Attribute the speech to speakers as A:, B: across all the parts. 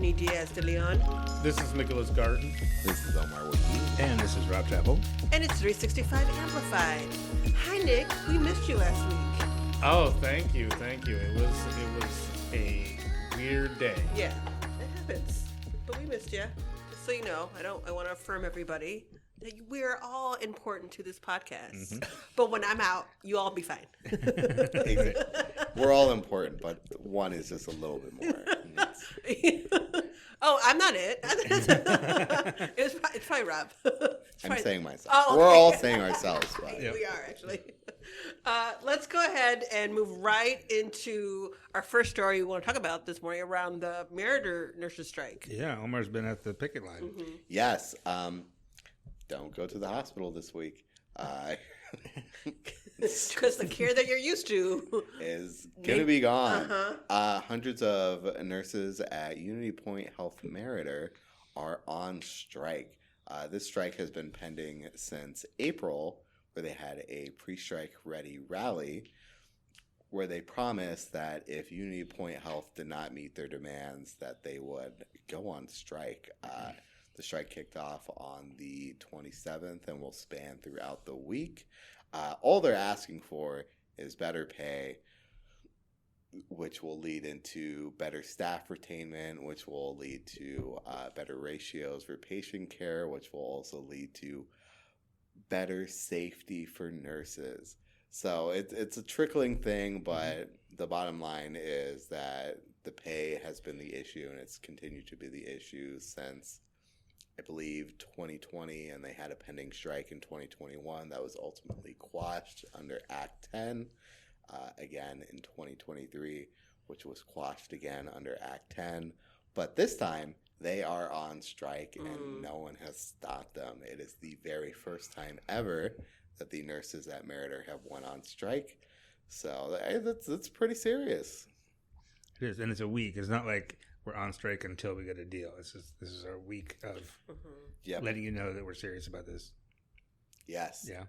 A: Anthony Diaz de Leon.
B: This is Nicholas Garten.
C: This is Omar Wiki.
D: And this is roundtable.
A: And it's 365 Amplified. Hi, Nick. We missed you last week.
B: Oh, thank you. It was a weird day.
A: Yeah, it happens. But we missed you. Just so you know, I want to affirm everybody that we're all important to this podcast. Mm-hmm. But when I'm out, you all be fine.
C: Exactly. We're all important, but one is just a little bit more.
A: Oh, I'm not it. It's probably Rob.
C: I'm saying myself.
A: Oh, okay.
C: We're all saying ourselves. But.
A: Yeah. We are, actually. Let's go ahead and move right into our first story we want to talk about this morning around the Meritor nurses strike.
D: Yeah, Omar's been at the picket line.
A: Mm-hmm.
C: Yes. Don't go to the hospital this week.
A: Because the care that you're used to
C: is going to be gone. Hundreds of nurses at Unity Point Health Meritor are on strike. This strike has been pending since April, where they had a pre-strike ready rally where they promised that if Unity Point Health did not meet their demands, that they would go on strike. The strike kicked off on the 27th and will span throughout the week. All they're asking for is better pay, which will lead into better staff retainment, which will lead to better ratios for patient care, which will also lead to better safety for nurses. So it's a trickling thing, but the bottom line is that the pay has been the issue, and it's continued to be the issue since, I believe, 2020, and they had a pending strike in 2021 that was ultimately quashed under Act 10, again in 2023, which was quashed again under Act 10. But this time, they are on strike, and no one has stopped them. It is the very first time ever that the nurses at Meritor have went on strike. So that's pretty serious.
D: It is, and it's a week. It's not like we're on strike until we get a deal. This is our week of letting you know that we're serious about this.
C: Yes.
D: Yeah.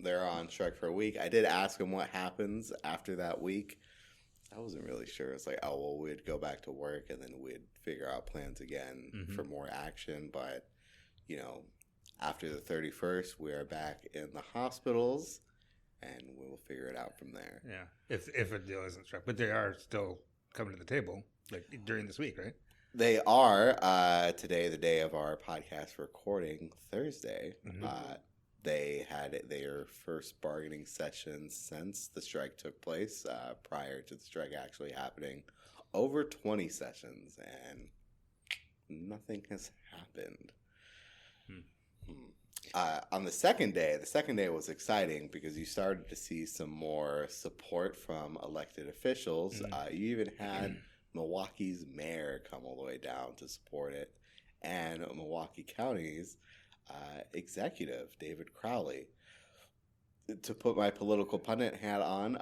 C: They're on strike for a week. I did ask them what happens after that week. I wasn't really sure. It's like, oh, well, we'd go back to work and then we'd figure out plans again for more action. But, after the 31st, we are back in the hospitals and we'll figure it out from there.
D: Yeah. If a deal isn't struck. But they are still coming to the table. Like during this week, right?
C: They are. Today, the day of our podcast recording, Thursday, they had their first bargaining session since the strike took place, prior to the strike actually happening. Over 20 sessions, and nothing has happened. On the second day was exciting because you started to see some more support from elected officials. You even had Milwaukee's mayor come all the way down to support it, and Milwaukee County's executive, David Crowley. To put my political pundit hat on,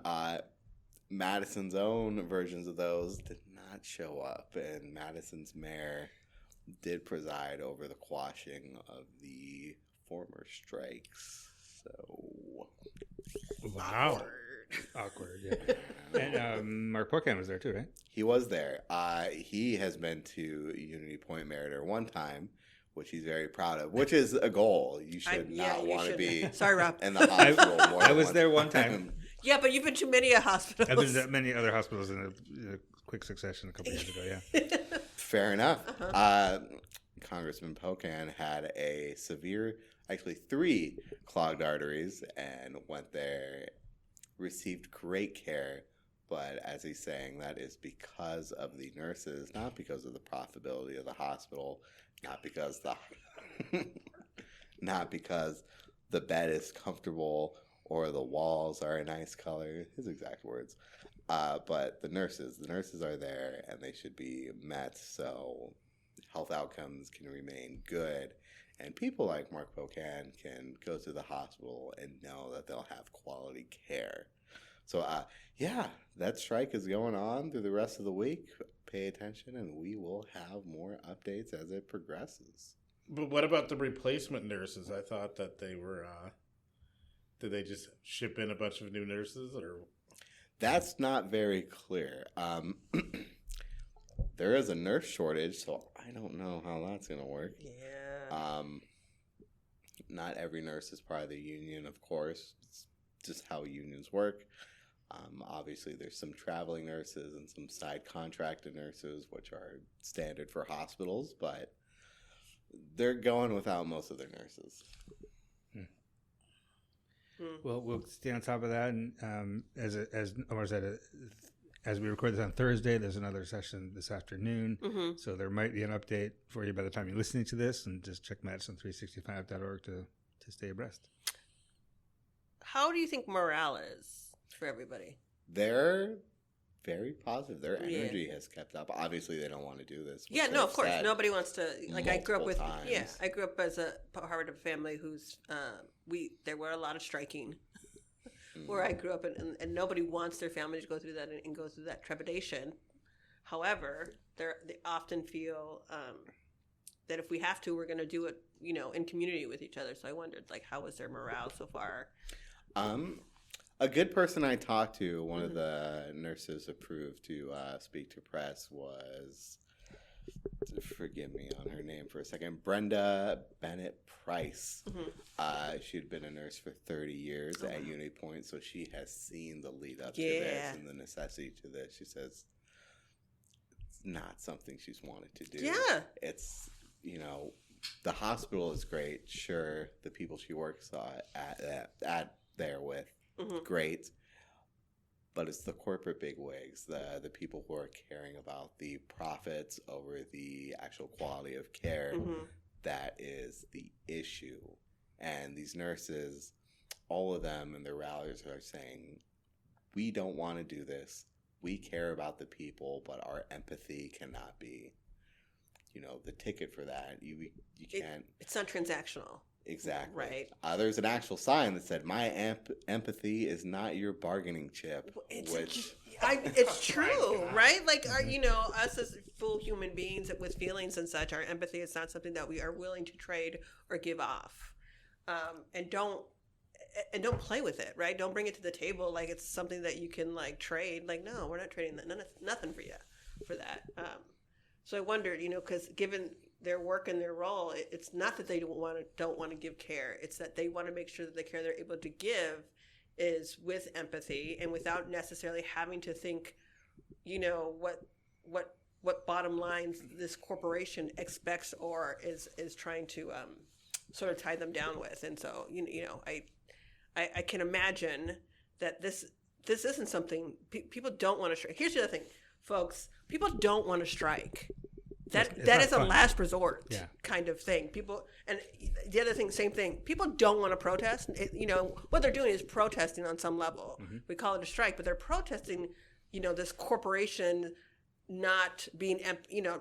C: Madison's own versions of those did not show up, and Madison's mayor did preside over the quashing of the former strikes. So,
D: wow. Awkward, yeah. And Mark Pocan was there too, right?
C: He was there. He has been to Unity Point Meritor one time, which he's very proud of, which is a goal. You should not want to be
A: Sorry, Rob.
C: in the hospital more
D: I
C: than
D: was there one time.
A: Yeah, but you've been to many hospitals.
D: I've been to many other hospitals in a quick succession a couple years ago, yeah.
C: Fair enough. Congressman Pocan had a severe, actually 3 clogged arteries, and went there, received great care. But as he's saying, that is because of the nurses, not because of the profitability of the hospital, not because the bed is comfortable or the walls are a nice color, his exact words. But the nurses are there and they should be met so health outcomes can remain good. And people like Mark Pocan can go to the hospital and know that they'll have quality care. So, that strike is going on through the rest of the week. Pay attention, and we will have more updates as it progresses.
B: But what about the replacement nurses? I thought that they were, did they just ship in a bunch of new nurses? Or
C: That's not very clear. there is a nurse shortage, so I don't know how that's going to work.
A: Yeah.
C: Not every nurse is part of the union, of course. It's just how unions work. Obviously, there's some traveling nurses and some side contracted nurses, which are standard for hospitals, but they're going without most of their nurses.
D: Well, we'll stay on top of that, and as Omar said, as we record this on Thursday, there's another session this afternoon, so there might be an update for you by the time you're listening to this, and just check Madison365.org to stay abreast.
A: How do you think morale is for everybody?
C: They're very positive. Their energy has kept up. Obviously, they don't want to do this.
A: Yeah, no, of course. Nobody wants to. Like, I grew up with.
C: times.
A: Yeah, I grew up as a part of a family who's. There were a lot of striking, where I grew up, and nobody wants their family to go through that and go through that trepidation. However, they often feel that if we have to, we're going to do it, in community with each other. So I wondered, like, how was their morale so far?
C: A good person I talked to, one of the nurses approved to speak to press was, forgive me on her name for a second, Brenda Bennett Price. She had been a nurse for 30 years at Unity Point, so she has seen the lead up to this and the necessity to this. She says it's not something she's wanted to do.
A: Yeah.
C: It's, the hospital is great. Sure, the people she works at there with, great. But it's the corporate bigwigs, the people who are caring about the profits over the actual quality of care, that is the issue. And these nurses, all of them in their rallies are saying, we don't want to do this. We care about the people, but our empathy cannot be, the ticket for that. You can't. It's
A: not transactional.
C: Exactly.
A: Right.
C: There's an actual sign that said, my empathy is not your bargaining chip.
A: It's true, right? Like, us as full human beings with feelings and such, our empathy is not something that we are willing to trade or give off. And don't play with it, right? Don't bring it to the table like it's something that you can, like, trade. Like, no, we're not trading that. Nothing for you for that. So I wondered, because given their work and their role, it's not that they don't want to give care. It's that they want to make sure that the care they're able to give is with empathy and without necessarily having to think, what bottom lines this corporation expects or is trying to sort of tie them down with. And so I can imagine that this isn't something people don't want to strike. Here's the other thing, folks. People don't want to strike. That is a last resort kind of thing. People, and the other thing, same thing. People don't want to protest. What they're doing is protesting on some level. We call it a strike, but they're protesting, this corporation not being,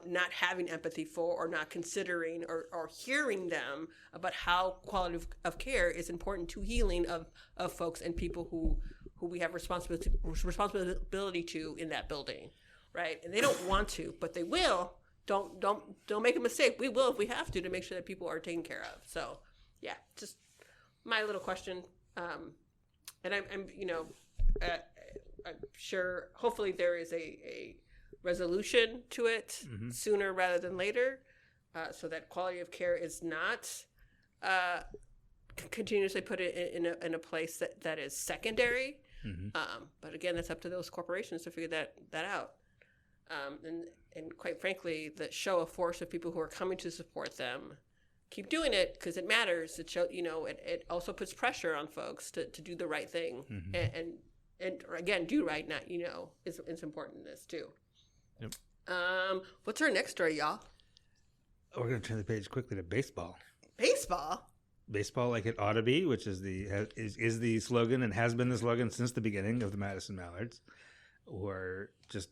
A: not having empathy for or not considering or hearing them about how quality of care is important to healing of folks and people who we have responsibility to in that building, right? And they don't want to, but they will. Don't make a mistake. We will if we have to make sure that people are taken care of. So, yeah, just my little question. And I'm sure. Hopefully, there is a resolution to it sooner rather than later, so that quality of care is not continuously put in a place that is secondary. But again, that's up to those corporations to figure that out. And quite frankly, the show of force of people who are coming to support them, keep doing it because it matters. It it also puts pressure on folks to do the right thing and again, do right. Not is important in this too.
D: Yep.
A: What's our next story, y'all?
D: We're going to turn the page quickly to baseball.
A: Baseball,
D: like it ought to be, which is the slogan and has been the slogan since the beginning of the Madison Mallards, who are just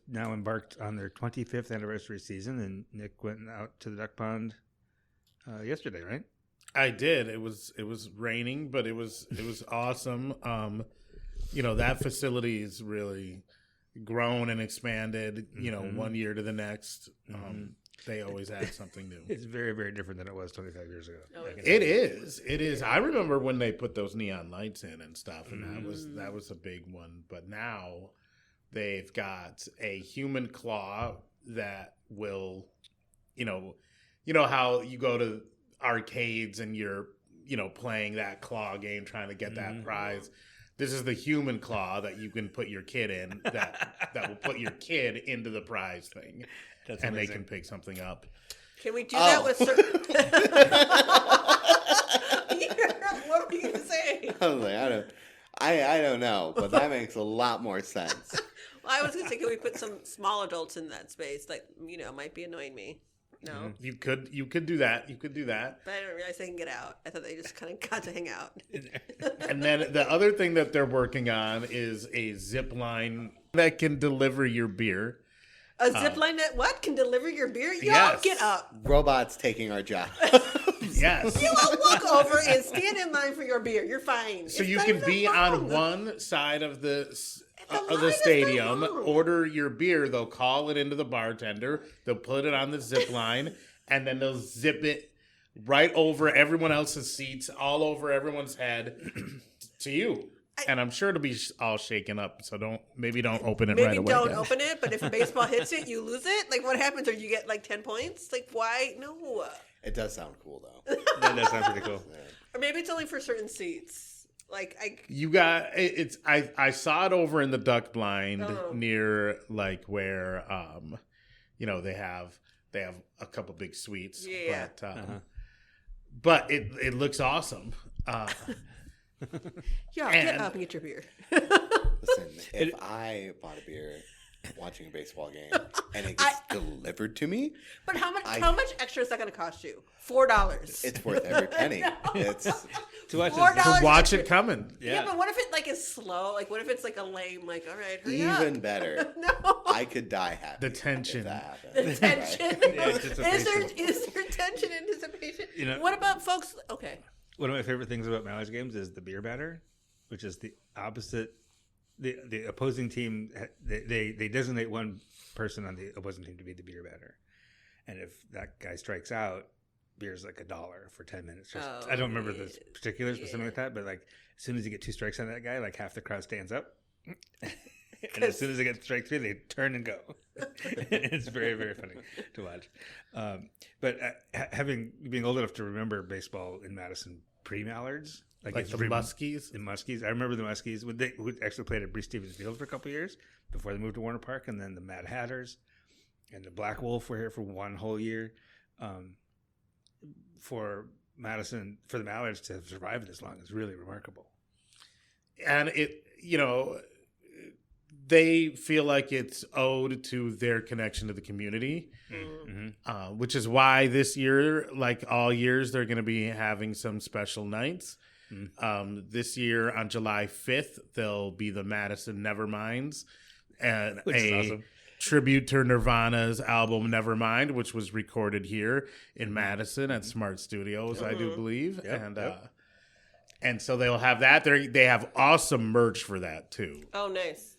D: now embarked on their 25th anniversary season. And Nick went out to the duck pond yesterday, right?
B: I did. It was raining, but it was awesome. That facility is really grown and expanded. One year to the next. They always add something new.
D: It's very, very different than it was 25 years ago.
B: It is. I remember when they put those neon lights in and stuff, and that was a big one. But now, They've got a human claw that will, you know how you go to arcades and you're, playing that claw game trying to get that prize. This is the human claw that you can put your kid in that will put your kid into the prize thing.
D: That's
B: and
D: amazing.
B: they can pick something up.
A: Can we do that with certain... What were you going to say?
C: I was like, I don't know, but that makes a lot more sense.
A: Well, I was going to say, can we put some small adults in that space? Like, might be annoying me. No.
B: You could do that. You could do that.
A: But I didn't realize they can get out. I thought they just kind of got to hang out.
B: And then the other thing that they're working on is a zip line that can deliver your beer.
A: A zip line that can deliver your beer? Y'all
B: Yes.
A: get up.
C: Robots taking our job.
B: Yes.
A: You all walk over and stand in line for your beer. You're fine.
B: So
A: It's
B: you
A: not
B: can
A: even
B: be
A: long.
B: on one side of the
A: line
B: of the
A: is
B: stadium,
A: not long.
B: order your beer. They'll call it into the bartender. They'll put it on the zip line, and then they'll zip it right over everyone else's seats, all over everyone's head to you. And I'm sure it'll be all shaken up. So don't open it
A: Maybe
B: right away.
A: don't
B: guys.
A: open it, but if a baseball hits it, you lose it? Like, what happens? Or you get, 10 points? Like, why? No.
C: It does sound cool, though.
D: That does sound pretty cool.
A: Or maybe it's only for certain seats.
B: You got it's. I saw it over in the duck blind
A: Oh.
B: near where they have a couple big suites.
A: Yeah.
B: But it looks awesome.
A: Yeah,
B: And-
A: get up and get your beer.
C: Listen, if I bought a beer watching a baseball game and it gets delivered to me,
A: But how much extra is that going to cost you? $4.
C: it's worth every penny. It's
D: To watch
A: $4
D: it.
B: To watch
A: extra.
B: it coming.
A: Yeah, but what if it is slow? What if it's a lame all right, hurry up.
C: even better.
A: No.
C: I could die happy.
B: The tension.
C: If that
A: The
C: happens.
A: tension.
D: Anticipation.
A: Is there tension, anticipation?
D: You know-
A: What about folks? Okay.
D: One of my favorite things about Mallards games is the beer batter, which is the opposite. The opposing team, they designate one person on the opposing team to be the beer batter, and if that guy strikes out, beer's $1 for 10 minutes. I don't remember the particulars, but something like that. But as soon as you get 2 strikes on that guy, half the crowd stands up, and as soon as they get strike 3, they turn and go. It's very, very funny to watch. But being old enough to remember baseball in Madison pre-Mallards.
B: Like the Muskies?
D: The Muskies. I remember the Muskies. Who actually played at Breese Stevens Field for a couple of years before they moved to Warner Park. And then the Mad Hatters and the Black Wolf were here for one whole year. For the Mallards to have survived this long is really remarkable.
B: And they feel like it's owed to their connection to the community, which is why this year, like all years, they're going to be having some special nights. This year on July 5th, there'll be the Madison Neverminds and
D: Which is awesome.
B: tribute to Nirvana's album Nevermind, which was recorded here in Madison at Smart Studios, I do believe.
D: Yep.
B: And so they'll have that. They have awesome merch for that too.
A: Oh, nice.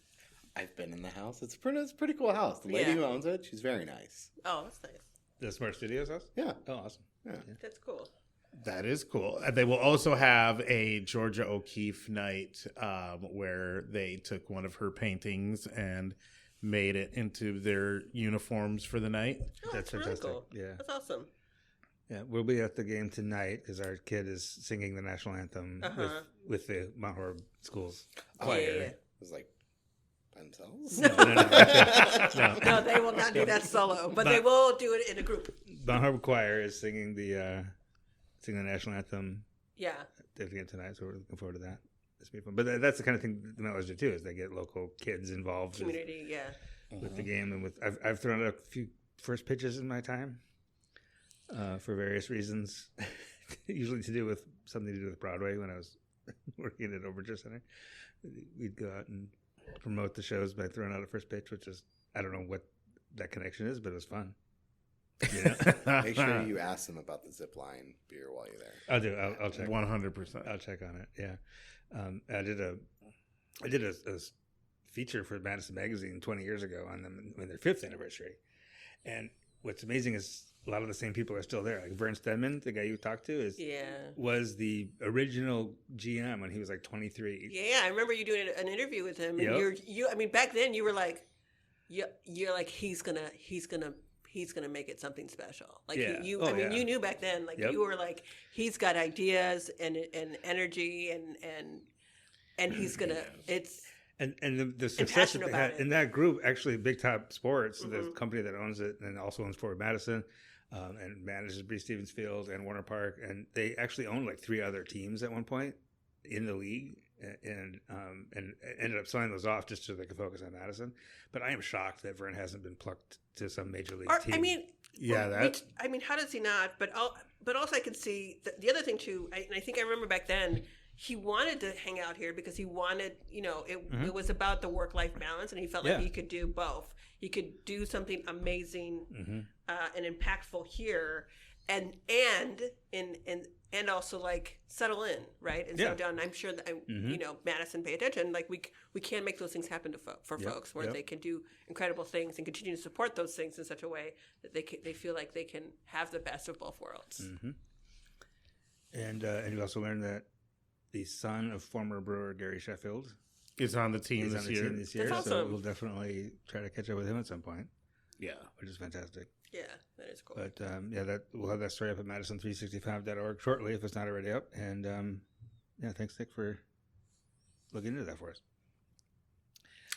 C: I've been in the house. It's a pretty cool house. The lady who owns it, she's very nice.
A: Oh, that's nice.
D: The Smart Studios house?
C: Yeah.
D: Oh, awesome.
A: That's cool.
B: That is cool. And they will also have a Georgia O'Keeffe night where they took one of her paintings and made it into their uniforms for the night.
A: Oh,
D: That's
A: really
D: fantastic.
A: cool.
D: Yeah.
A: That's awesome.
D: Yeah, we'll be at the game tonight because our kid is singing the national anthem with the Mount Horeb Schools choir.
A: Yeah.
C: It was like themselves.
A: No, they will not do that solo, but they will do it in a group.
D: Mount Horeb choir is singing the national anthem
A: Yeah.
D: at the game tonight, so we're looking forward to that. It's be fun. But that's the kind of thing the Mallards do too, is they get local kids involved
A: Community, yeah.
D: with the game, and I've thrown out a few first pitches in my time for various reasons, usually something to do with Broadway. When I was working at Overture Center, we'd go out and promote the shows by throwing out a first pitch, which is, I don't know what that connection is, but it was fun. You know?
C: Make sure you ask them about the zip line beer while you're there.
D: I'll do. I'll check.
B: 100%.
D: I'll check on it. Yeah, I did a feature for Madison Magazine 20 years ago on them in their 5th anniversary, and what's amazing is a lot of the same people are still there. Like Vern Stedman, the guy you talked to,
A: Yeah.
D: was the original GM when he was like 23.
A: Yeah, I remember you doing an interview with him, and
D: Yep.
A: I mean, back then you were like, you're like, he's gonna make it something special. Like
D: Yeah.
A: you
D: Oh,
A: I mean,
D: yeah.
A: you knew back then, like
D: Yep.
A: you were like, he's got ideas and energy and he's gonna. It's
D: And the success that
A: passionate
D: they
A: about
D: had
A: it.
D: in that group, actually, Big Top Sports, the
A: Mhm.
D: company that owns it and also owns Fort Madison, and manages Bree Stevens Field and Warner Park, and they actually owned like 3 other teams at one point in the league, and ended up selling those off just so they could focus on Madison. But I am shocked that Vern hasn't been plucked to some major league team.
A: I mean,
B: Yeah, that
A: I mean, how does he not? But also I can see the other thing too. And I think I remember back then he wanted to hang out here because he wanted, it was about the work-life balance, and he felt like
D: Yeah.
A: he could do both. He could do something amazing and impactful here, and also like settle in, right, and settle down. And I'm sure that Madison pay attention. Like we can make those things happen for folks where they can do incredible things and continue to support those things in such a way that they feel like they can have the best of both worlds.
D: And you also learned that the son of former Brewer Gary Sheffield
B: is on the team
D: is
B: this
D: on the
B: year.
D: team this year.
A: That's
D: So
A: awesome.
D: we'll definitely try to catch up with him at some point,
B: Yeah.
D: which is fantastic.
A: Yeah, that is cool.
D: But that we'll have that story up at Madison365.org shortly if it's not already up. And thanks, Nick, for looking into that for us.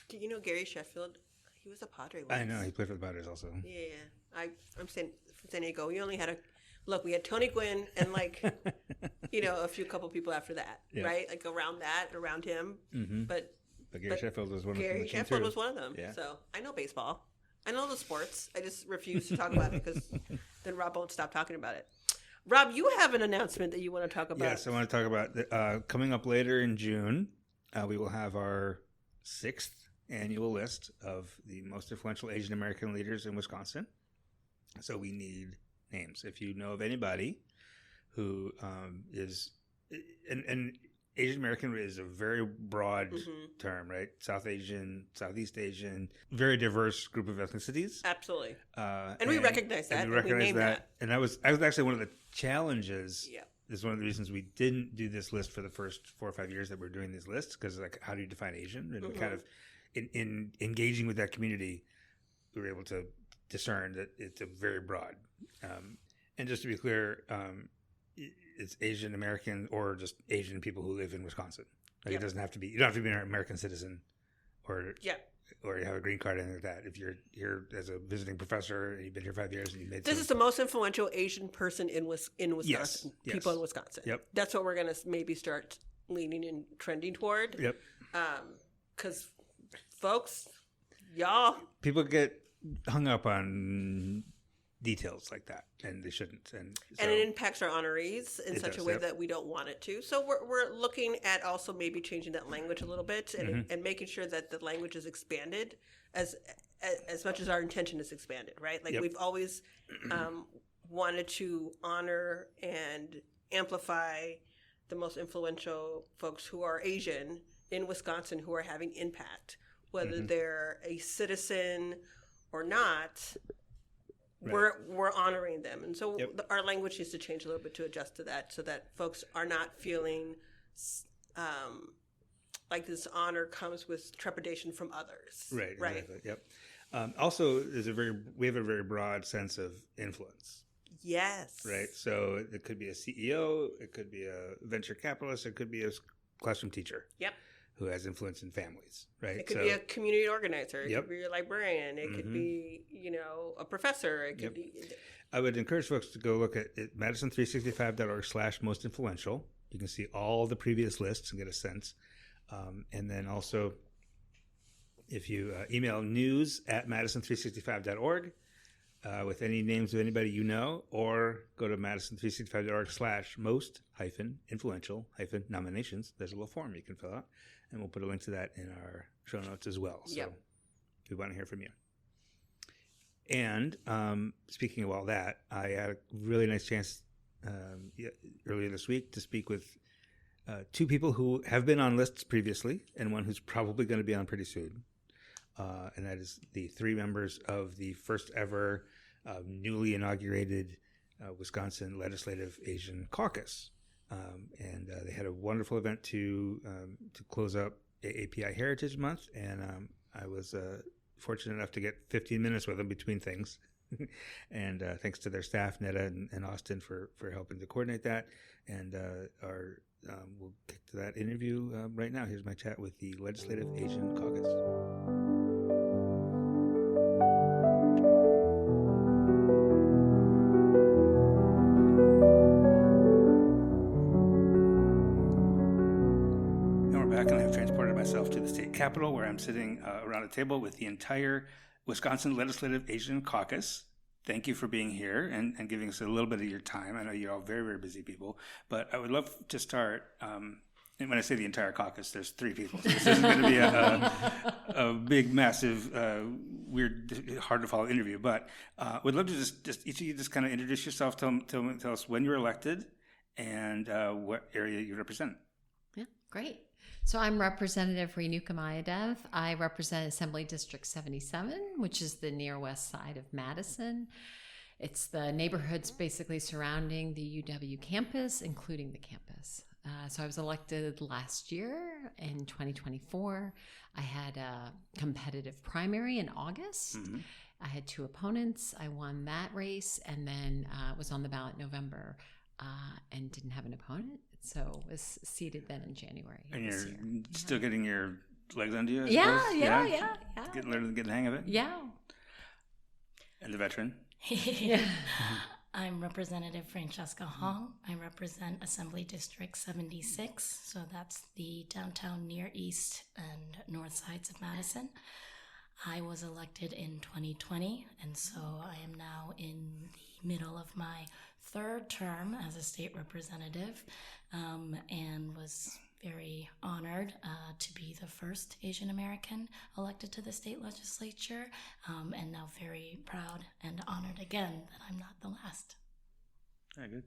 A: Do you know Gary Sheffield? He was a Padre once.
D: I know he played for the Padres also.
A: Yeah, I'm from San Diego. We only had we had Tony Gwynn and a couple people after that,
D: Yeah.
A: right? Like around him. But
D: Gary Sheffield was one of them.
A: Gary
D: that came
A: Sheffield
D: through.
A: was one of them.
D: Yeah.
A: So I know baseball. I know the sports. I just refuse to talk about it because then Rob won't stop talking about it. Rob, you have an announcement that you want to talk about.
D: Yes, I want to talk about coming up later in June. We will have our 6th annual list of the most influential Asian American leaders in Wisconsin. So we need names. If you know of anybody who is, and Asian American is a very broad term, right? South Asian, Southeast Asian, very diverse group of ethnicities.
A: Absolutely.
D: And
A: we recognize that.
D: And we
A: and
D: recognize
A: name
D: that. And that was actually one of the challenges.
A: Yeah.
D: This is one of the reasons we didn't do this list for the first 4 or 5 years that we're doing these lists, because how do you define Asian? And we kind of, in engaging with that community, we were able to discern that it's a very broad. And just to be clear, it's Asian American or just Asian people who live in Wisconsin. It doesn't have to be. You don't have to be an American citizen, or you have a green card or anything like that. If you're here as a visiting professor and you've been here 5 years and you made
A: This is the most influential Asian person in Wisconsin.
D: Yes.
A: People in Wisconsin.
D: Yep.
A: That's what we're going to maybe start leaning and trending toward.
D: Yep.
A: Because, folks, y'all.
D: People get hung up on details like that, and they shouldn't. And
A: it impacts our honorees in such a way
D: yep.
A: that we don't want it to. So we're looking at also maybe changing that language a little bit and making sure that the language is expanded as much as our intention is expanded, right? Like we've always wanted to honor and amplify the most influential folks who are Asian in Wisconsin who are having impact, whether they're a citizen or not. Right. We're honoring them, and so our language needs to change a little bit to adjust to that, so that folks are not feeling like this honor comes with trepidation from others.
D: Right. Exactly. Yep. Also, we have a very broad sense of influence.
A: Yes.
D: Right. So it could be a CEO, it could be a venture capitalist, it could be a classroom teacher.
A: Yep.
D: Who has influence in families, right?
A: It could be a community organizer. It could be a librarian. It could be, a professor. It could be.
D: I would encourage folks to go look at Madison365.org/most influential. You can see all the previous lists and get a sense. And then also, if you email news@madison365.org with any names of anybody you know, or go to madison365.org/most-influential-nominations. There's a little form you can fill out. And we'll put a link to that in our show notes as well. So we want to hear from you. And speaking of all that, I had a really nice chance earlier this week to speak with 2 people who have been on lists previously and one who's probably going to be on pretty soon. And that is the 3 members of the first ever newly inaugurated Wisconsin Legislative Asian Caucus. And they had a wonderful event to close up API Heritage Month, and I was fortunate enough to get 15 minutes with them between things. And thanks to their staff, Netta and Austin, for helping to coordinate that. And we'll get to that interview right now. Here's my chat with the Legislative Asian Caucus. And I've transported myself to the state capitol, where I'm sitting around a table with the entire Wisconsin Legislative Asian Caucus. Thank you for being here and giving us a little bit of your time. I know you're all very, very busy people, but I would love to start. And when I say the entire caucus, there's 3 people. So this isn't going to be a big, massive, weird, hard to follow interview. But we'd love to just each of you just kind of introduce yourself. Tell us when you were elected and what area you represent.
E: Yeah, great. So I'm Representative Renuka Mayadev. I represent Assembly District 77, which is the near west side of Madison. It's the neighborhoods basically surrounding the UW campus, including the campus. So I was elected last year in 2024. I had a competitive primary in August. Mm-hmm. I had 2 opponents. I won that race, and then was on the ballot in November and didn't have an opponent. So was seated then in January.
D: And you're still getting your legs under you, I
E: yeah,
D: suppose?
E: Yeah.
D: Learning to get the hang of it?
E: Yeah.
D: And the veteran?
F: I'm Representative Francesca Hong. I represent Assembly District 76. So that's the downtown near east and north sides of Madison. I was elected in 2020, and so I am now in the middle of my 3rd term as a state representative, and was very honored to be the first Asian American elected to the state legislature, and now very proud and honored again that I'm not the last.
D: Very good.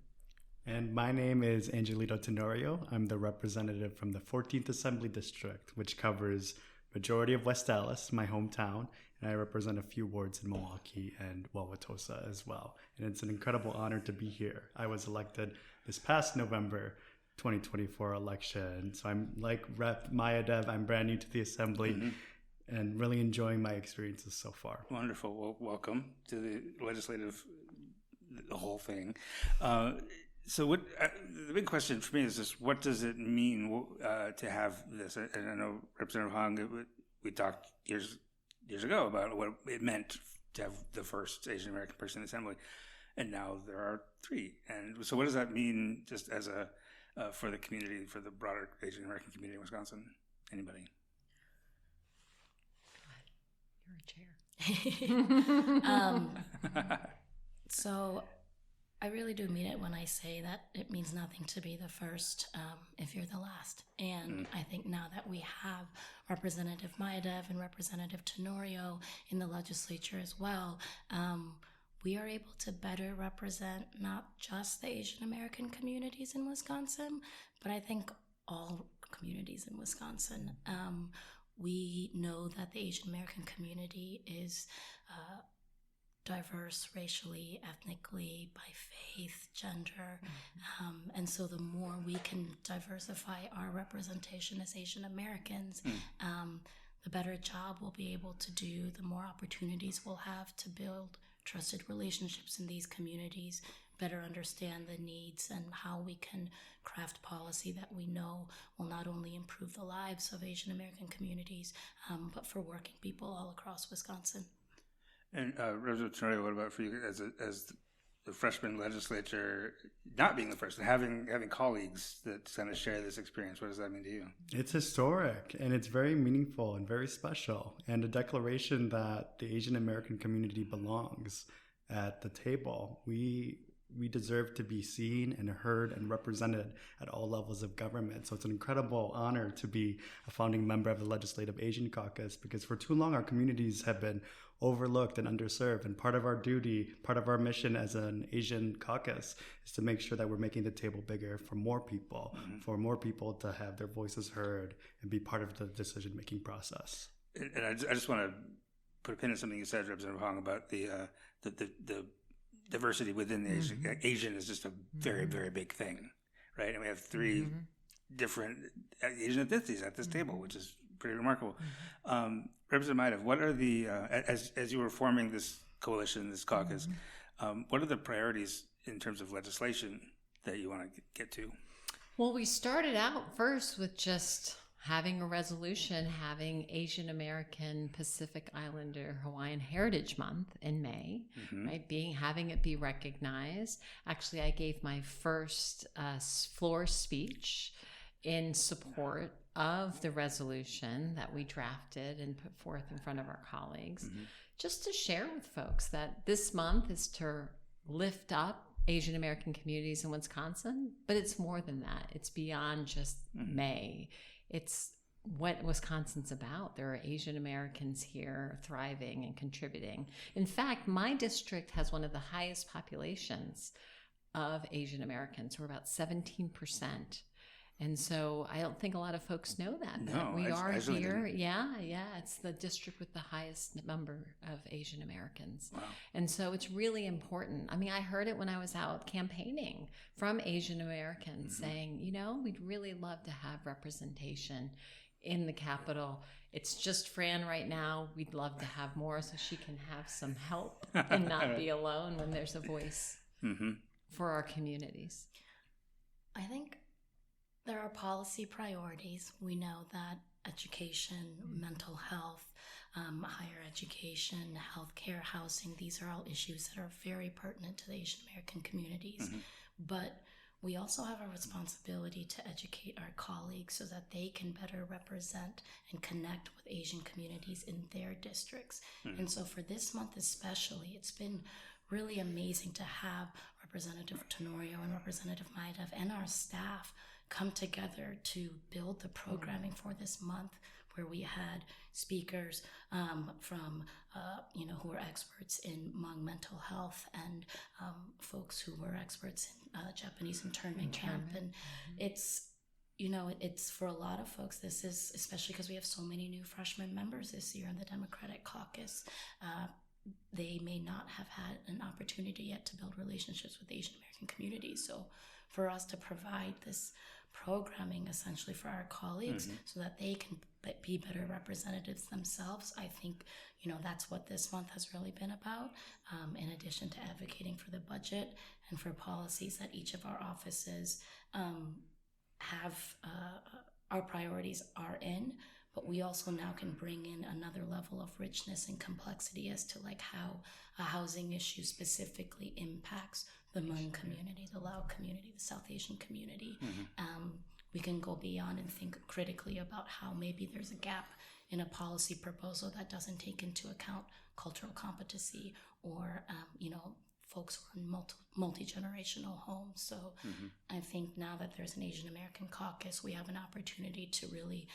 G: And my name is Angelito Tenorio. I'm the representative from the 14th Assembly District, which covers majority of West Dallas, my hometown, and I represent a few wards in Milwaukee and Wauwatosa as well. And it's an incredible honor to be here. I was elected this past November 2024 election. So I'm like Rep Mayadev. I'm brand new to the Assembly and really enjoying my experiences so far.
D: Wonderful. Well, welcome to the legislative, the whole thing. So what the big question for me is just, what does it mean to have this? And I know Representative Hong, we talked years ago about what it meant to have the first Asian American person in the Assembly, and now there are 3. And so what does that mean just as for the community, for the broader Asian American community in Wisconsin? Anybody?
E: You're a chair.
F: So I really do mean it when I say that it means nothing to be the first if you're the last. And I think now that we have Representative Mayadev and Representative Tenorio in the legislature as well, we are able to better represent not just the Asian American communities in Wisconsin, but I think all communities in Wisconsin. We know that the Asian American community is diverse racially, ethnically, by faith, gender. And so the more we can diversify our representation as Asian Americans, the better job we'll be able to do, the more opportunities we'll have to build trusted relationships in these communities, better understand the needs and how we can craft policy that we know will not only improve the lives of Asian American communities, but for working people all across Wisconsin.
D: And Representative Tenorio, what about for you as the freshman legislature, not being the first, and having colleagues that kind of share this experience? What does that mean to you? It's
G: historic, and it's very meaningful and very special, and a declaration that the Asian American community belongs at the table. We deserve to be seen and heard and represented at all levels of government. So it's an incredible honor to be a founding member of the Legislative Asian Caucus, because for too long our communities have been overlooked and underserved. And part of our duty, part of our mission as an Asian caucus is to make sure that we're making the table bigger for more people, for more people to have their voices heard and be part of the decision-making process.
D: And I just want to put a pin in something you said, Representative Hong, about the diversity within the Asian. Asian is just a very, very big thing, right? And we have three different Asian ethnicities at this table, which is pretty remarkable. Representative Maidev, what are the as you were forming this coalition, this caucus, what are the priorities in terms of legislation that you want to get to?
E: Well, we started out first with just having a resolution, having Asian American, Pacific Islander, Hawaiian Heritage Month in May, right? Having it be recognized. Actually, I gave my first floor speech in support of the resolution that we drafted and put forth in front of our colleagues, just to share with folks that this month is to lift up Asian American communities in Wisconsin, but it's more than that. It's beyond just May. It's what Wisconsin's about. There are Asian Americans here thriving and contributing. In fact, my district has one of the highest populations of Asian Americans. We're about 17%. And so I don't think a lot of folks know that.
D: No,
E: we are
D: I
E: here. Yeah. It's the district with the highest number of Asian Americans.
D: Wow.
E: And so it's really important. I mean, I heard it when I was out campaigning from Asian Americans saying, we'd really love to have representation in the Capitol. It's just Fran right now. We'd love to have more so she can have some help and not be alone when there's a voice for our communities.
F: I think there are policy priorities. We know that education, mental health, higher education, healthcare, housing, these are all issues that are very pertinent to the Asian American communities. But we also have a responsibility to educate our colleagues so that they can better represent and connect with Asian communities in their districts. And so for this month especially, it's been really amazing to have Representative Tenorio and Representative Maidev and our staff come together to build the programming for this month, where we had speakers from who are experts in Hmong mental health and folks who were experts in Japanese internment camp. And it's for a lot of folks, this is, especially because we have so many new freshman members this year in the Democratic caucus, they may not have had an opportunity yet to build relationships with Asian American communities. So for us to provide this programming essentially for our colleagues so that they can be better representatives themselves, I think, that's what this month has really been about, in addition to advocating for the budget and for policies that each of our offices have our priorities are in. But we also now can bring in another level of richness and complexity as to how a housing issue specifically impacts the Hmong community, the Lao community, the South Asian community. We can go beyond and think critically about how maybe there's a gap in a policy proposal that doesn't take into account cultural competency or, folks who are in multi-generational homes. So I think now that there's an Asian American caucus, we have an opportunity to really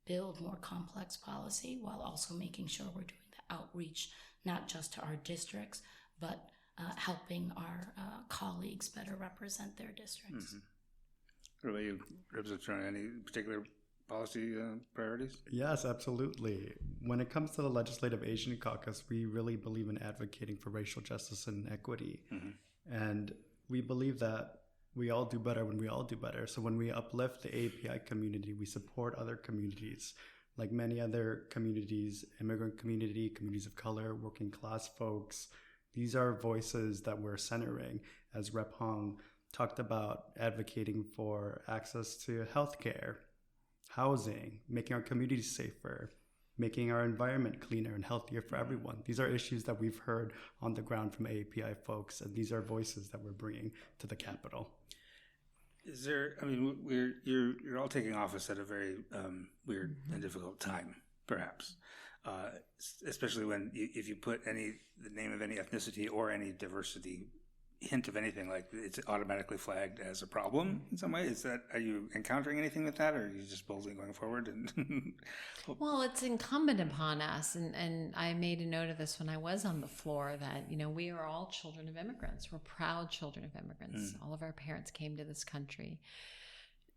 F: build more complex policy while also making sure we're doing the outreach, not just to our districts, but helping our colleagues better represent their districts.
D: What about you, Representative? Any particular policy priorities?
G: Yes, absolutely. When it comes to the Legislative Asian Caucus, we really believe in advocating for racial justice and equity. And we believe that we all do better when we all do better. So when we uplift the API community, we support other communities, like many other communities, immigrant community, communities of color, working class folks. These are voices that we're centering, as Rep. Hong talked about, advocating for access to healthcare, housing, making our communities safer, making our environment cleaner and healthier for everyone. These are issues that we've heard on the ground from API folks, and these are voices that we're bringing to the Capitol.
D: Is there? I mean, you're all taking office at a very weird and difficult time, perhaps, especially when if you put the name of any ethnicity or any diversity hint of anything, like it's automatically flagged as a problem in some way. Are you encountering anything with that, or are you just boldly going forward? And
E: Well, it's incumbent upon us, and I made a note of this when I was on the floor, that we are all children of immigrants. We're proud children of immigrants. All of our parents came to this country.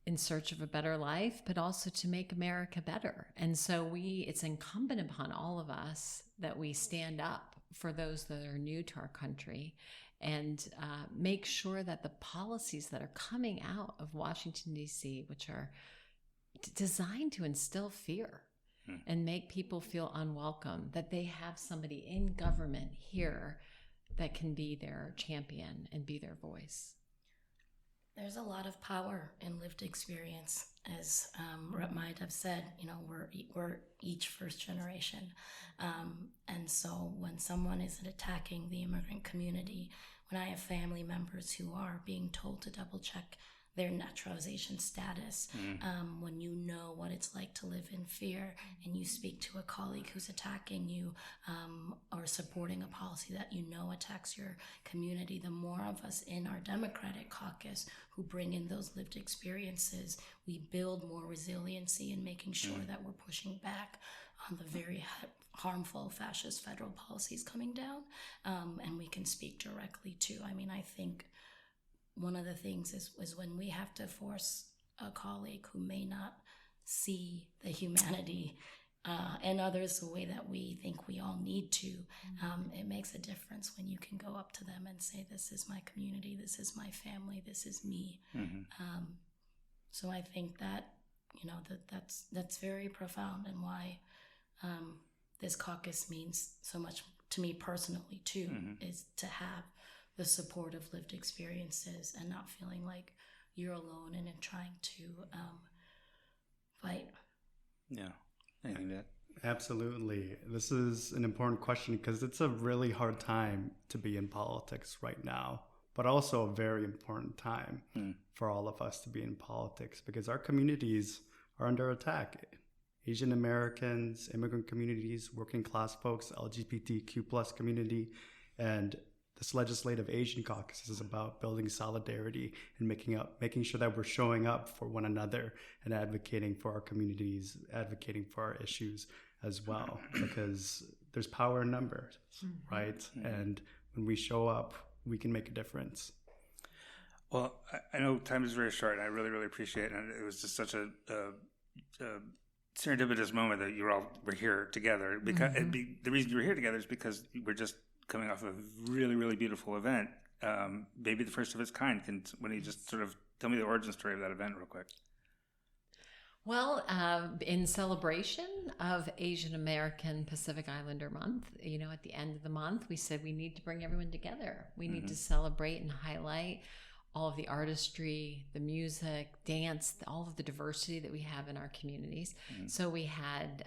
E: in search of a better life, but also to make America better. And so it's incumbent upon all of us that we stand up for those that are new to our country and make sure that the policies that are coming out of Washington, D.C., which are designed to instill fear and make people feel unwelcome, that they have somebody in government here that can be their champion and be their voice.
F: There's a lot of power in lived experience. As Rep. Mallards said, we're each first generation. And so when someone is attacking the immigrant community, when I have family members who are being told to double check their naturalization status, when you know what it's like to live in fear and you speak to a colleague who's attacking you or supporting a policy that you know attacks your community, the more of us in our Democratic caucus who bring in those lived experiences, we build more resiliency in making sure that we're pushing back on the very harmful fascist federal policies coming down, and we can speak directly to. I think one of the things is when we have to force a colleague who may not see the humanity and others the way that we think we all need to, it makes a difference when you can go up to them and say, this is my community, this is my family, this is me. So I think that, that's very profound, and why this caucus means so much to me personally too, is to have the support of lived experiences and not feeling like you're alone and in trying to fight.
D: Yeah. Anything to add?
G: Absolutely. This is an important question because it's a really hard time to be in politics right now, but also a very important time for all of us to be in politics because our communities are under attack. Asian Americans, immigrant communities, working class folks, LGBTQ plus community, and this Legislative Asian Caucus is about building solidarity and making sure that we're showing up for one another and advocating for our communities, advocating for our issues as well, because there's power in numbers, right? And when we show up, we can make a difference.
D: Well, I know time is very short, and I really, really appreciate it. And it was just such a serendipitous moment that we're here together. Because the reason you were here together is because we're just coming off a really, really beautiful event, maybe the first of its kind. When you just sort of tell me the origin story of that event real quick.
E: Well, in celebration of Asian American Pacific Islander Month, at the end of the month, we said we need to bring everyone together. We need to celebrate and highlight all of the artistry, the music, dance, all of the diversity that we have in our communities. So we had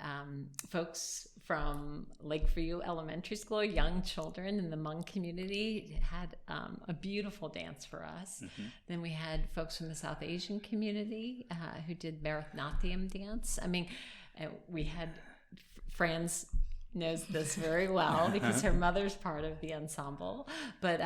E: folks from Lakeview Elementary School, young children in the Hmong community had a beautiful dance for us. Then we had folks from the South Asian community who did Bharatanatyam dance. We had Franz knows this very well because her mother's part of the ensemble, but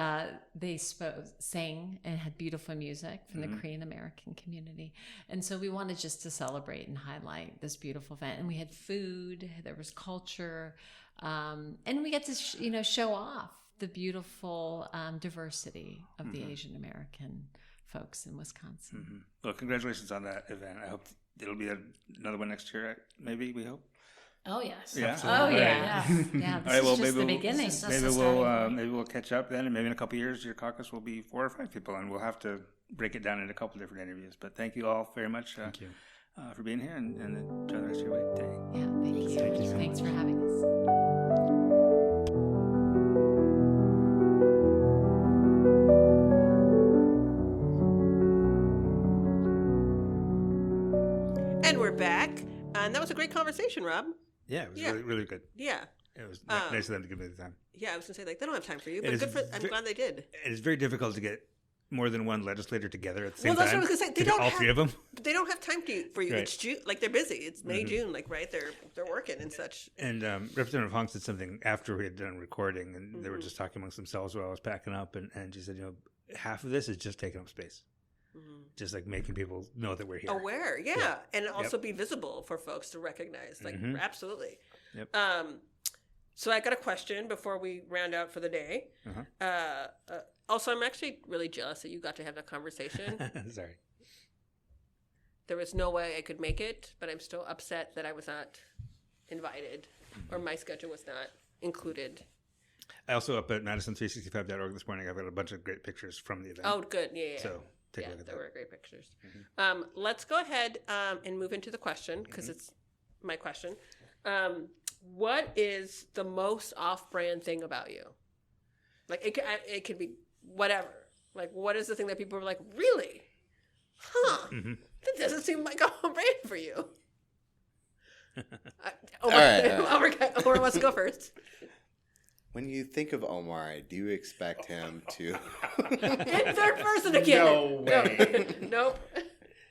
E: they sang and had beautiful music from the Korean American community. And so we wanted just to celebrate and highlight this beautiful event. And we had food, there was culture, and we get to show off the beautiful diversity of the Asian American folks in Wisconsin.
D: Well, congratulations on that event. I hope it'll be another one next year, maybe, we hope.
F: Oh yes.
D: Yeah.
E: Oh yeah. Yeah. This is just the beginning.
D: Maybe we'll catch up then, and maybe in a couple of years your caucus will be 4 or 5 people, and we'll have to break it down into a couple of different interviews. But thank you all very much.
G: Thank you
D: for being here, and enjoy the rest of your day.
E: Yeah. Thank you.
G: Thank you.
E: Thanks for having us.
A: And we're back, and that was a great conversation, Rob.
D: Yeah, it was really, really good.
A: Yeah.
D: It was nice of them to give me the time.
A: Yeah, I was going to say, they don't have time for you, but I'm glad they did.
D: It is very difficult to get more than one legislator together at the same
A: Well, that's
D: time.
A: what I was going to say.
D: All three of them.
A: They don't have time for you.
D: Right.
A: It's June, they're busy. It's May, June, right? They're working and such.
D: And Representative Hong said something after we had done recording, and they were just talking amongst themselves while I was packing up, and she said, half of this is just taking up space. Just like making people know that we're here.
A: Aware, yeah. And also be visible for folks to recognize. Absolutely.
D: Yep.
A: So I got a question before we round out for the day. Also, I'm actually really jealous that you got to have that conversation.
D: Sorry.
A: there was no way I could make it, but I'm still upset that I was not invited or my schedule was not included.
D: I also up at Madison365.org this morning. I've got a bunch of great pictures from the event.
A: Oh, good. Yeah.
D: So take a look at
A: there
D: that.
A: were great pictures. Let's go ahead and move into the question because it's my question. What is the most off-brand thing about you? Like it could be whatever. Like what is the thing that people are like, really? Huh? That doesn't seem like on-brand for you. Omar wants to go first.
C: When you think of Omar, do you expect him to
A: In third person again.
B: No way.
A: Nope.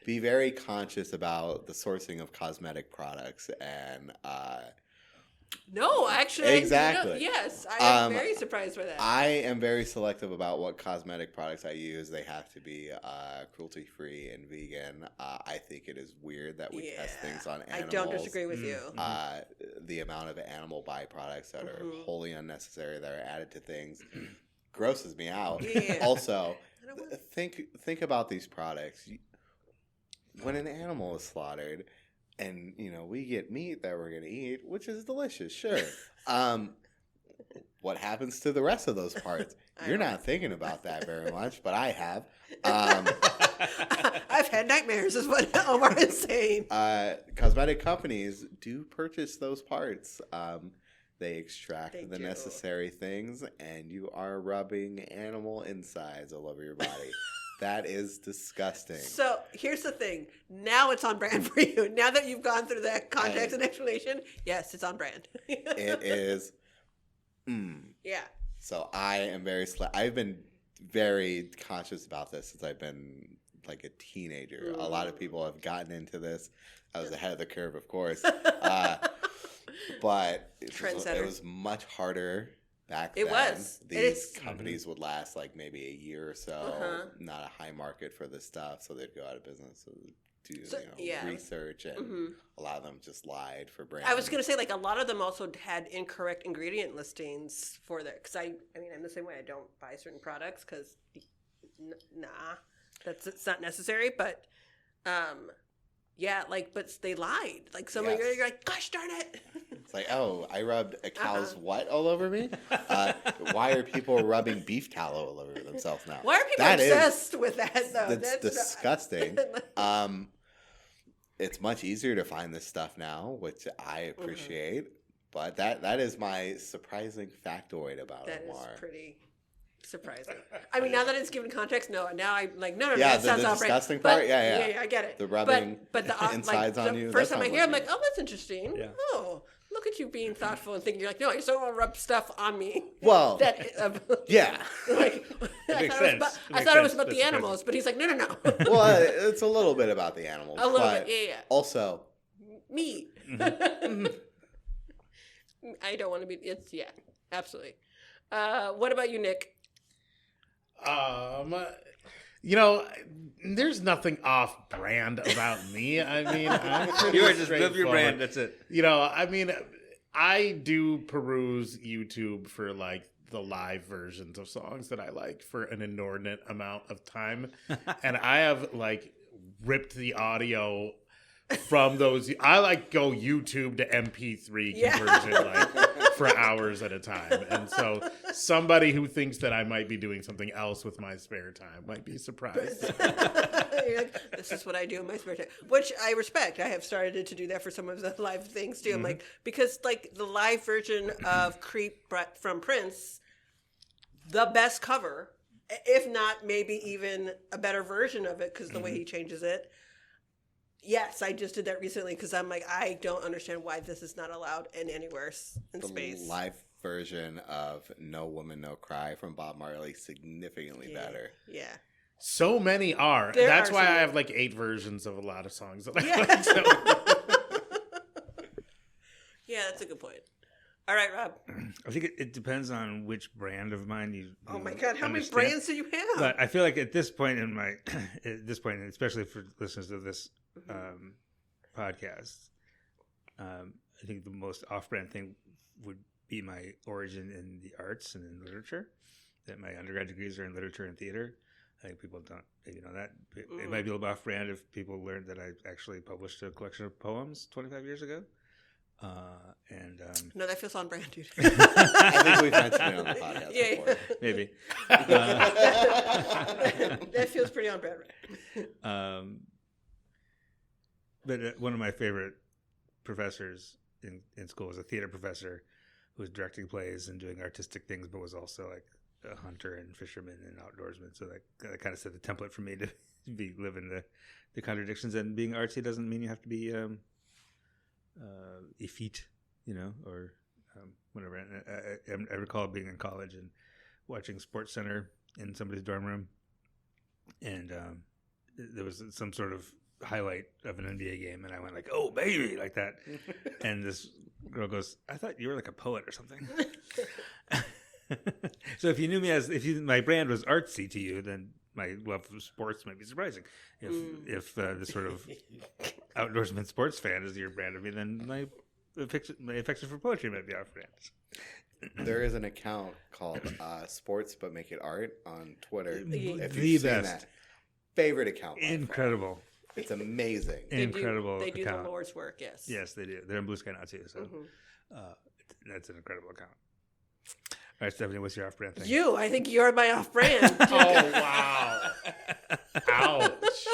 C: be very conscious about the sourcing of cosmetic products and
A: No, actually.
C: Exactly.
A: Yes, I am very surprised by that.
C: I am very selective about what cosmetic products I use. They have to be cruelty-free and vegan. I think it is weird that we test things on animals.
A: I don't disagree with you.
C: The amount of animal byproducts that are wholly unnecessary that are added to things grosses me out.
A: Yeah.
C: Also, think about these products. When an animal is slaughtered, and, we get meat that we're going to eat, which is delicious, sure. What happens to the rest of those parts? You're not thinking about that very much, but I have.
A: I've had nightmares is what Omar is saying.
C: Cosmetic companies do purchase those parts. They extract
A: They
C: the
A: do.
C: necessary things, and you are rubbing animal insides all over your body. That is disgusting.
A: So here's the thing. Now it's on brand for you. Now that you've gone through that context and explanation, yes, it's on brand.
C: It is.
A: Yeah.
C: So I am I've been very conscious about this since I've been like a teenager. A lot of people have gotten into this. I was ahead of the curve, of course. But it was much harder back then.
A: It was.
C: These companies would last like maybe a year or so. Not a high market for this stuff, so they'd go out of business. So do research, and a lot of them just lied for brand.
A: I was going to say, like, a lot of them also had incorrect ingredient listings for their, because I mean, I'm the same way. I don't buy certain products because, it's not necessary. But, but they lied. Like, you're like, gosh darn it.
C: It's like, oh, I rubbed a cow's what all over me? Why are people rubbing beef tallow all over themselves now?
A: Why are people obsessed with that, though?
C: That's disgusting. It's much easier to find this stuff now, which I appreciate. But that is my surprising factoid about Omar.
A: That is pretty surprising. I mean, now that it's given context, no. Now I'm like, no,
C: yeah,
A: that sounds
C: the disgusting part? Yeah,
A: I get it.
C: The rubbing
A: but the
C: insides on you.
A: The first time I hear, I'm like, oh, that's interesting.
D: Yeah.
A: Oh, look at you being thoughtful and thinking. You're like, no, I just don't want to rub stuff on me.
C: Well, yeah.
A: Like, I thought it was about the animals, but he's like, no.
C: Well, it's a little bit about the animals.
A: A little bit, yeah.
C: Also,
A: meat. I don't want to be. Absolutely. What about you, Nick?
B: There's nothing off-brand about me. I mean, I'm pretty
D: You just live your
B: straightforward.
D: brand. That's it.
B: I do peruse YouTube for like the live versions of songs that I like for an inordinate amount of time, and I have like ripped the audio from those. I like go YouTube to MP3 conversion for hours at a time, and so somebody who thinks that I might be doing something else with my spare time might be surprised.
A: You're like, this is what I do in my spare time, which I respect. I have started to do that for some of the live things too. I'm like, because like the live version of Creep from Prince, the best cover, if not maybe even a better version of it because the way he changes it. Yes, I just did that recently because I'm like, I don't understand why this is not allowed anywhere in space.
C: The live version of No Woman, No Cry from Bob Marley significantly better.
A: Yeah.
B: So many are.
A: There
B: That's
A: are
B: why
A: so
B: I
A: many.
B: have like 8 versions of a lot of songs that I like. So.
A: Yeah, that's a good point. All right, Rob.
D: I think it depends on which brand of mine you.
A: Oh my God, how many
D: understand.
A: brands do you have?
D: But I feel like at this point, and especially for listeners of this podcast, I think the most off-brand thing would be my origin in the arts and in literature. That my undergrad degrees are in literature and theater. I think people don't, that. It might be a little off brand if people learned that I actually published a collection of poems 25 years ago.
A: No, that feels on brand, dude.
C: I think we've mentioned it on the podcast before.
D: Maybe.
A: That feels pretty on brand.
D: But one of my favorite professors in school was a theater professor who was directing plays and doing artistic things, but was also like a hunter and fisherman and outdoorsman. So that kind of set the template for me to live in the contradictions. And being artsy doesn't mean you have to be effete, or whatever. And I recall being in college and watching Sports Center in somebody's dorm room, and there was some sort of highlight of an NBA game, and I went like, "Oh baby," like that. And this girl goes, "I thought you were like a poet or something." So if you knew me my brand was artsy to you, then my love of sports might be surprising. If this sort of outdoorsman sports fan is your brand of me, then my affection for poetry might be off brand.
C: There is an account called Sports But Make It Art on Twitter. If
D: The
C: you've seen
D: best.
C: that, favorite account. by far.
D: Incredible.
C: It's amazing.
D: Incredible.
A: They do
D: account.
A: the Lord's work, yes.
D: Yes, they do. They're in Blue Sky now too, so that's an incredible account. All right, Stephanie, what's your off-brand thing?
A: I think you're my off-brand.
B: Oh wow! Ouch!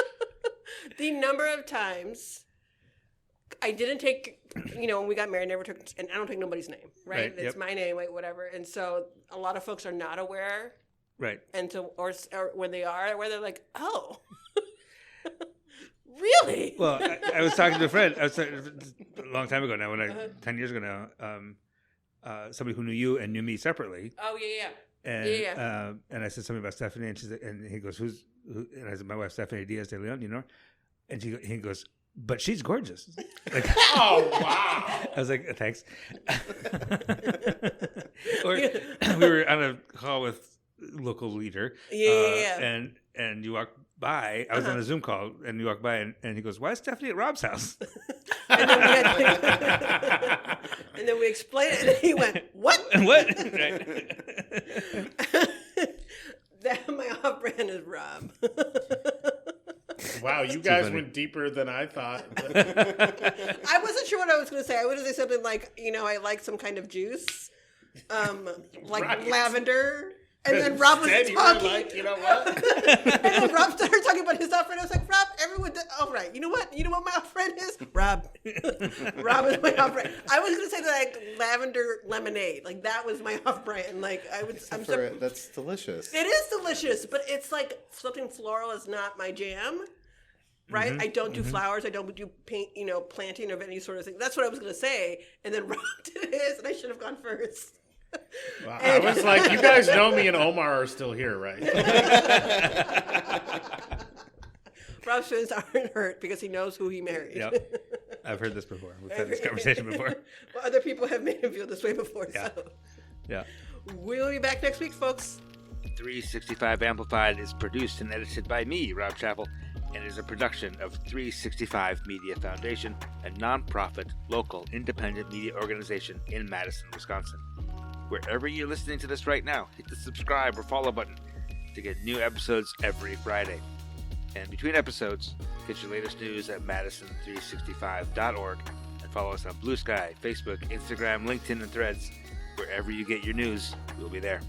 A: The number of times I didn't take, when we got married, never took, and I don't take nobody's name, right?
D: Right,
A: It's
D: yep.
A: my name, like whatever. And so a lot of folks are not aware,
D: Right.
A: and so or when they are, where they're like, oh, really?
D: Well, I was talking to a friend. A long time ago now, 10 years ago now. Somebody who knew you and knew me separately.
A: Oh yeah.
D: And and I said something about Stephanie, and he goes, "Who?" And I said, "My wife, Stephanie Diaz de Leon. You know her?" And he goes, "But she's gorgeous." Like,
B: Oh wow!
D: I was like, "Thanks." Or we were on a call with local leader.
A: Yeah.
D: And you walked by. I was on a Zoom call, and you walked by, and he goes, "Why is Stephanie at Rob's house?"
A: And then we explained it, and he went, "What?"
D: What?
A: That my off-brand is Rob.
B: Wow, you guys
D: funny.
B: went deeper than I thought.
A: I wasn't sure what I was going to say. I would say something like, I like some kind of juice, like
B: Right.
A: lavender. And then Rob was
B: Instead, you were
A: talking.
B: like, you know what?
A: And then Rob started talking about his off-friend. I was like, Rob, everyone does. Oh, right. You know what? You know what my off-friend is? Rob. Rob is my off-friend. I was going to say like lavender lemonade. Like that was my off-brand. Like
C: That's delicious.
A: It is delicious, but it's like something floral is not my jam. Right? I don't do flowers. I don't do paint, planting of any sort of thing. That's what I was going to say. And then Rob did his, and I should have gone first.
B: Wow, I was like, you guys know me and Omar are still here, right?
A: Rob's feelings aren't hurt because he knows who he married.
D: Yep. I've heard this before. We've had this conversation before.
A: Well, other people have made him feel this way before.
D: Yeah.
A: So
D: Yeah.
A: we'll be back next week, folks.
H: 365 Amplified is produced and edited by me, Rob Chappell, and is a production of 365 Media Foundation, a nonprofit, local, independent media organization in Madison, Wisconsin. Wherever you're listening to this right now, hit the subscribe or follow button to get new episodes every Friday. And between episodes, get your latest news at madison365.org and follow us on Blue Sky, Facebook, Instagram, LinkedIn, and Threads. Wherever you get your news, we'll be there.